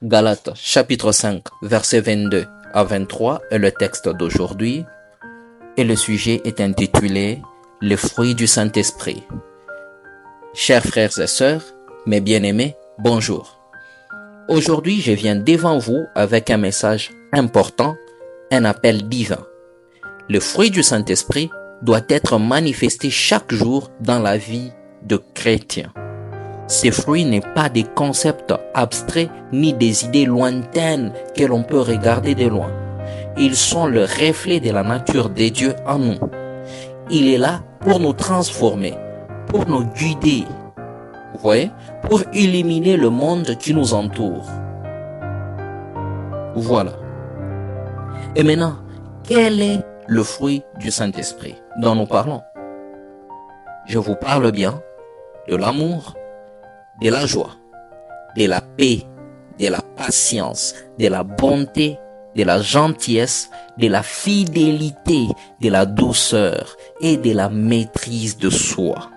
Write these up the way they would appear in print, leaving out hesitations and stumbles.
Galates chapitre 5 versets 22 à 23 est le texte d'aujourd'hui et le sujet est intitulé « Les fruits du Saint-Esprit ». Chers frères et sœurs, mes bien-aimés, bonjour. Aujourd'hui, je viens devant vous avec un message important, un appel divin. Le fruit du Saint-Esprit doit être manifesté chaque jour dans la vie de chrétiens. Ces fruits n'est pas des concepts abstraits ni des idées lointaines que l'on peut regarder de loin. Ils sont le reflet de la nature de Dieu en nous. Il est là pour nous transformer, pour nous guider, vous voyez, pour illuminer le monde qui nous entoure. Voilà. Et maintenant, quel est le fruit du Saint-Esprit dont nous parlons? Je vous parle bien de l'amour, de la joie, de la paix, de la patience, de la bonté, de la gentillesse, de la fidélité, de la douceur et de la maîtrise de soi.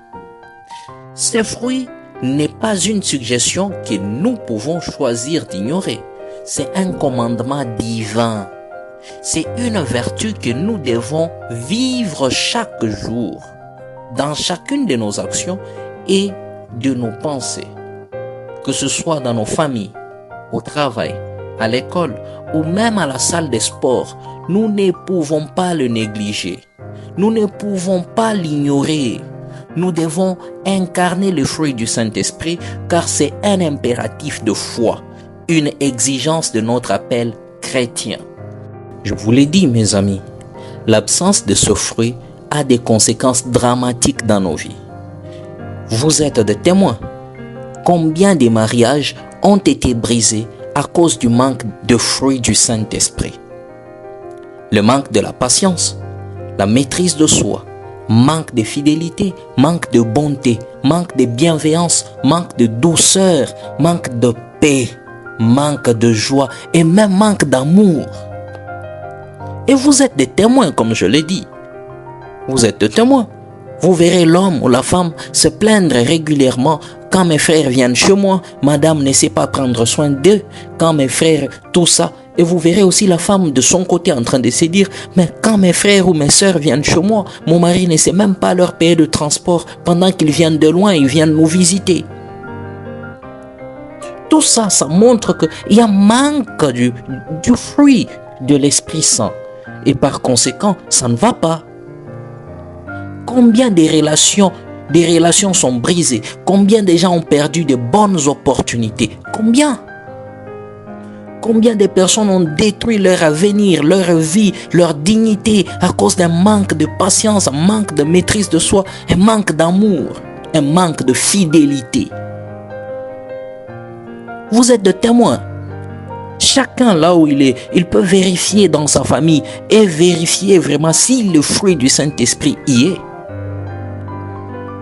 Ces fruits n'est pas une suggestion que nous pouvons choisir d'ignorer. C'est un commandement divin. C'est une vertu que nous devons vivre chaque jour, dans chacune de nos actions et de nos pensées, que ce soit dans nos familles, au travail, à l'école ou même à la salle de sport. Nous ne pouvons pas le négliger. Nous ne pouvons pas l'ignorer. Nous devons incarner le fruit du Saint-Esprit car c'est un impératif de foi, une exigence de notre appel chrétien. Je vous l'ai dit, mes amis, l'absence de ce fruit a des conséquences dramatiques dans nos vies. Vous êtes des témoins. Combien de mariages ont été brisés à cause du manque de fruits du Saint-Esprit? Le manque de la patience, la maîtrise de soi, manque de fidélité, manque de bonté, manque de bienveillance, manque de douceur, manque de paix, manque de joie et même manque d'amour. Et vous êtes des témoins, comme je l'ai dit. Vous êtes des témoins. Vous verrez l'homme ou la femme se plaindre régulièrement. Quand mes frères viennent chez moi, madame ne sait pas prendre soin d'eux. Quand mes frères, tout ça. Et vous verrez aussi la femme de son côté en train de se dire, mais quand mes frères ou mes sœurs viennent chez moi, mon mari ne sait même pas leur payer de transport. Pendant qu'ils viennent de loin, ils viennent nous visiter. Tout ça, ça montre qu'il y a manque du fruit de l'Esprit Saint. Et par conséquent, ça ne va pas. Combien de relations sont brisées? Combien de gens ont perdu de bonnes opportunités? Combien de personnes ont détruit leur avenir, leur vie, leur dignité à cause d'un manque de patience, un manque de maîtrise de soi, un manque d'amour, un manque de fidélité? Vous êtes de témoins. Chacun là où il est, il peut vérifier dans sa famille et vérifier vraiment si le fruit du Saint-Esprit y est.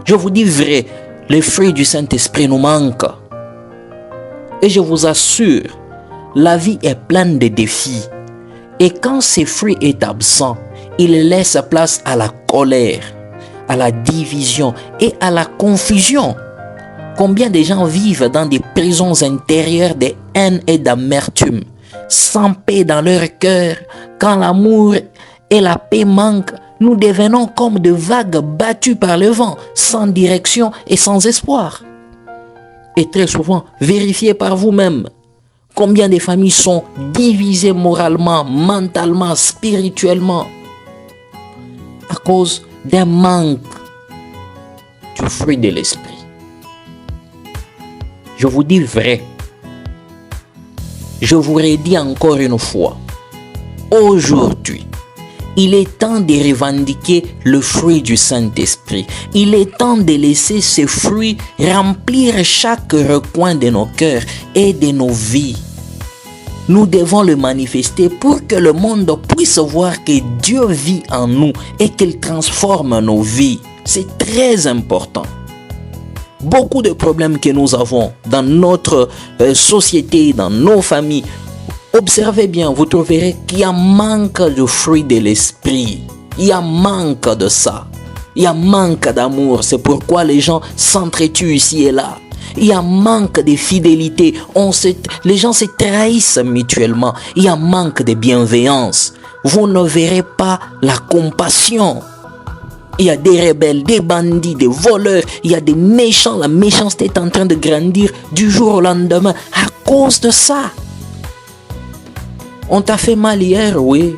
Je vous dis vrai, les fruits du Saint-Esprit nous manquent. Et je vous assure, la vie est pleine de défis. Et quand ces fruits est absent, il laisse place à la colère, à la division et à la confusion. Combien de gens vivent dans des prisons intérieures de haine et d'amertume, sans paix dans leur cœur? Quand l'amour et la paix manquent, nous devenons comme de vagues battues par le vent, sans direction et sans espoir. Et très souvent, vérifiez par vous-même combien de familles sont divisées moralement, mentalement, spirituellement, à cause d'un manque du fruit de l'esprit. Je vous dis vrai. Je vous redis encore une fois. Aujourd'hui, il est temps de revendiquer le fruit du Saint-Esprit. Il est temps de laisser ce fruit remplir chaque recoin de nos cœurs et de nos vies. Nous devons le manifester pour que le monde puisse voir que Dieu vit en nous et qu'il transforme nos vies. C'est très important. Beaucoup de problèmes que nous avons dans notre société, dans nos familles, observez bien, vous trouverez qu'il y a manque de fruits de l'esprit. Il y a manque de ça. Il y a manque d'amour. C'est pourquoi les gens s'entretuent ici et là. Il y a manque de fidélité. Les gens se trahissent mutuellement. Il y a manque de bienveillance. Vous ne verrez pas la compassion. Il y a des rebelles, des bandits, des voleurs. Il y a des méchants. La méchanceté est en train de grandir du jour au lendemain à cause de ça. On t'a fait mal hier, oui.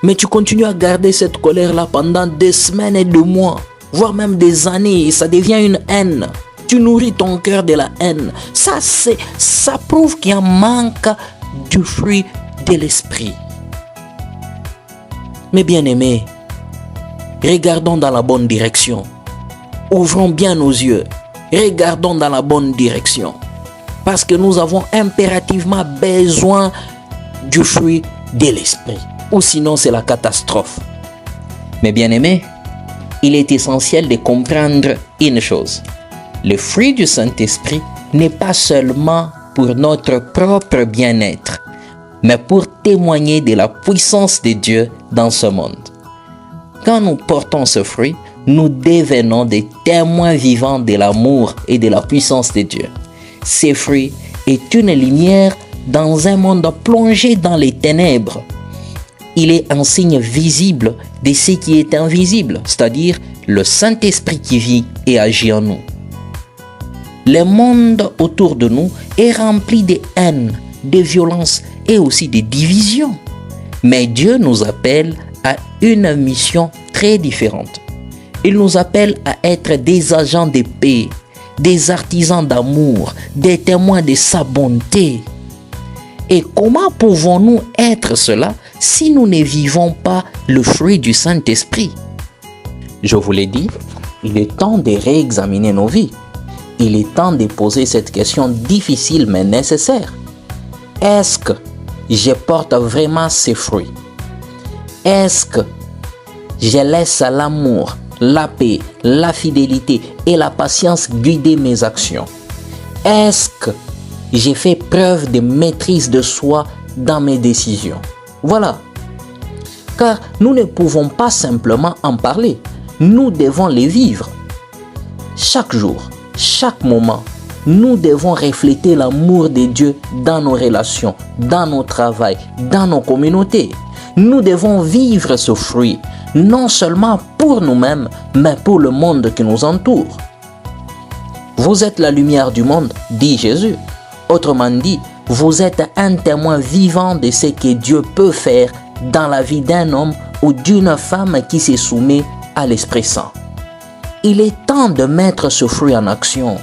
Mais tu continues à garder cette colère-là pendant des semaines et des mois, voire même des années, et ça devient une haine. Tu nourris ton cœur de la haine. Ça prouve qu'il y a un manque du fruit de l'esprit. Mes bien-aimés, regardons dans la bonne direction. Ouvrons bien nos yeux. Regardons dans la bonne direction. Parce que nous avons impérativement besoin du fruit de l'esprit. Ou sinon c'est la catastrophe. Mes bien-aimés, il est essentiel de comprendre une chose. Le fruit du Saint-Esprit n'est pas seulement pour notre propre bien-être, mais pour témoigner de la puissance de Dieu dans ce monde. Quand nous portons ce fruit, nous devenons des témoins vivants de l'amour et de la puissance de Dieu. Ce fruit est une lumière dans un monde plongé dans les ténèbres. Il est un signe visible de ce qui est invisible, c'est-à-dire le Saint-Esprit qui vit et agit en nous. Le monde autour de nous est rempli de haine, de violence et aussi de division. Mais Dieu nous appelle à une mission très différente. Il nous appelle à être des agents de paix, des artisans d'amour, des témoins de sa bonté. Et comment pouvons-nous être cela si nous ne vivons pas le fruit du Saint-Esprit? Je vous l'ai dit, il est temps de réexaminer nos vies. Il est temps de poser cette question difficile mais nécessaire. Est-ce que je porte vraiment ces fruits? Est-ce que je laisse l'amour, la paix, la fidélité et la patience guider mes actions? Est-ce que j'ai fait preuve de maîtrise de soi dans mes décisions? Voilà. Car nous ne pouvons pas simplement en parler. Nous devons les vivre. Chaque jour, chaque moment, nous devons refléter l'amour de Dieu dans nos relations, dans nos travails, dans nos communautés. Nous devons vivre ce fruit, non seulement pour nous-mêmes, mais pour le monde qui nous entoure. Vous êtes la lumière du monde, dit Jésus. Autrement dit, vous êtes un témoin vivant de ce que Dieu peut faire dans la vie d'un homme ou d'une femme qui se soumet à l'Esprit Saint. Il est temps de mettre ce fruit en action.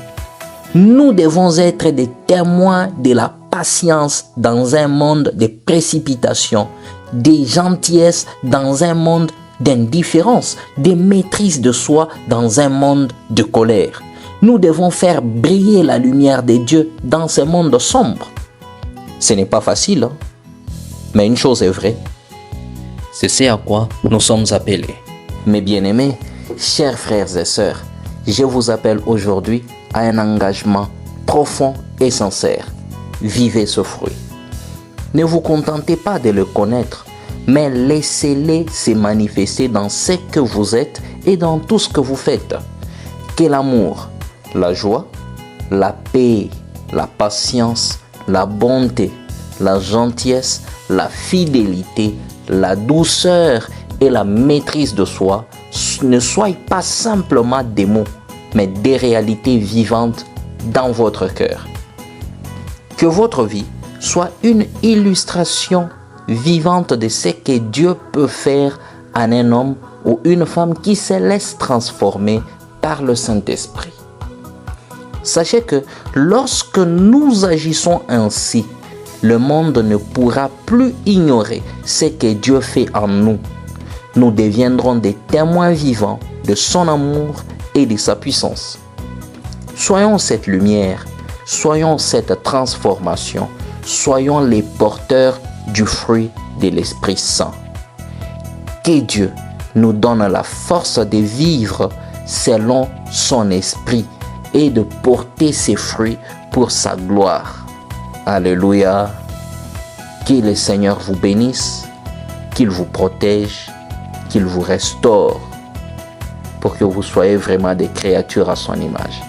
Nous devons être des témoins de la patience dans un monde de précipitation, de gentillesse dans un monde d'indifférence, de maîtrise de soi dans un monde de colère. Nous devons faire briller la lumière de Dieu dans ce monde sombre. Ce n'est pas facile, hein? Mais une chose est vraie. C'est ce à quoi nous sommes appelés. Mes bien-aimés, chers frères et sœurs, je vous appelle aujourd'hui à un engagement profond et sincère. Vivez ce fruit. Ne vous contentez pas de le connaître, mais laissez-le se manifester dans ce que vous êtes et dans tout ce que vous faites. Que l'amour, la joie, la paix, la patience, la bonté, la gentillesse, la fidélité, la douceur et la maîtrise de soi ne soient pas simplement des mots, mais des réalités vivantes dans votre cœur. Que votre vie soit une illustration vivante de ce que Dieu peut faire en un homme ou une femme qui se laisse transformer par le Saint-Esprit. Sachez que lorsque nous agissons ainsi, le monde ne pourra plus ignorer ce que Dieu fait en nous. Nous deviendrons des témoins vivants de son amour et de sa puissance. Soyons cette lumière, soyons cette transformation, soyons les porteurs du fruit de l'Esprit Saint. Que Dieu nous donne la force de vivre selon son esprit et de porter ses fruits pour sa gloire. Alléluia. Que le Seigneur vous bénisse, qu'il vous protège, qu'il vous restaure pour que vous soyez vraiment des créatures à son image.